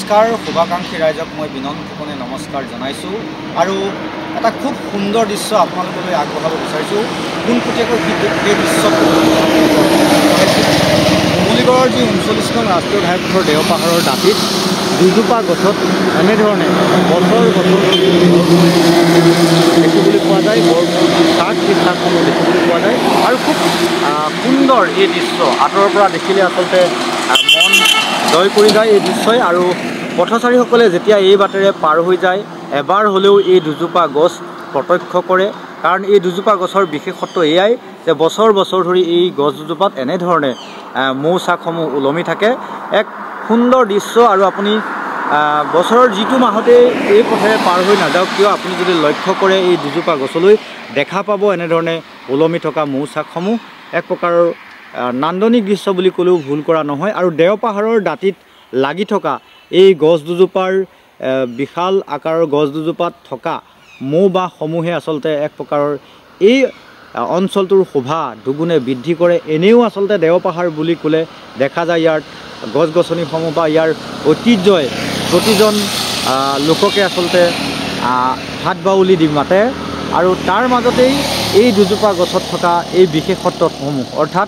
নমস্কাৰ শুভাকাংক্ষী ৰাইজক মই বিনম্ৰপণে নমস্কাৰ জনাইছোঁ আৰু এটা খুব সুন্দৰ দৃশ্য আপোনালোকলৈ আগবঢ়াব বিচাৰিছোঁ। পোনপটীয়াকৈ সেই দৃশ্যটো নুমলীগড়ৰ যি 39 নং ৰাষ্ট্ৰীয় ঘাইপথৰ দেওপাহাৰৰ দাঁতিত দুজোপা গছত এনেধৰণে বছৰ দেখিবলৈ পোৱা যায়। বৰমূৰ চাক সেই চাকসমূহ দেখিবলৈ পোৱা যায় আৰু খুব সুন্দৰ এই দৃশ্য আঁতৰৰ পৰা দেখিলে আচলতে মন জয় কৰি যায় এই দৃশ্যই। আৰু পথচাৰীসকলে যেতিয়া এই বাটেৰে পাৰ হৈ যায় এবাৰ হ'লেও এই দুজোপা গছ প্ৰত্যক্ষ কৰে, কাৰণ এই দুজোপা গছৰ বিশেষত্ব এয়াই যে বছৰ বছৰ ধৰি এই গছ দুজোপাত এনেধৰণে মৌচাকসমূহ ওলমি থাকে। এক সুন্দৰ দৃশ্য আৰু আপুনি বছৰৰ যিটো মাহতে এই পথেৰে পাৰ হৈ নাযাওক কিয় আপুনি যদি লক্ষ্য কৰে এই দুজোপা গছলৈ দেখা পাব এনেধৰণে ওলমি থকা মৌচাকসমূহ। এক প্ৰকাৰৰ নান্দনিক দৃশ্য বুলি ক'লেও ভুল কৰা নহয়। আৰু দেওপাহাৰৰ দাঁতিত লাগি থকা এই গছ দুজোপাৰ বিশাল আকাৰৰ গছ দুজোপাত থকা মৌ বাঁহসমূহে আচলতে এক প্ৰকাৰৰ এই অঞ্চলটোৰ শোভা দুগুণে বৃদ্ধি কৰে। এনেও আচলতে দেওপাহাৰ বুলি ক'লে দেখা যায় ইয়াৰ গছ গছনিসমূহ বা ইয়াৰ ঐতিহ্যই প্ৰতিজন লোককে আচলতে হাত বাউলি দি মাতে। আৰু তাৰ মাজতেই এই দুজোপা গছত থকা এই বিশেষত্বসমূহ অৰ্থাৎ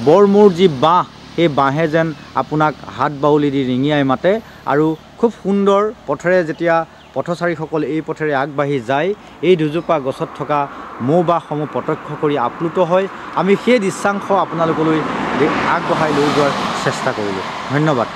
বৰমূৰ যি বাঁহ সেই বাঁহে যেন আপোনাক হাত বাউলি দি ৰিঙিয়াই মাতে। আৰু খুব সুন্দৰ পথেৰে যেতিয়া পথচাৰীসকল এই পথেৰে আগবাঢ়ি যায় এই দুজোপা গছত থকা মৌ বাঁহসমূহ প্ৰত্যক্ষ কৰি আপ্লুত হয়। আমি সেই দৃশ্যাংশ আপোনালোকলৈ আগবঢ়াই লৈ যোৱাৰ চেষ্টা কৰিলোঁ। ধন্যবাদ।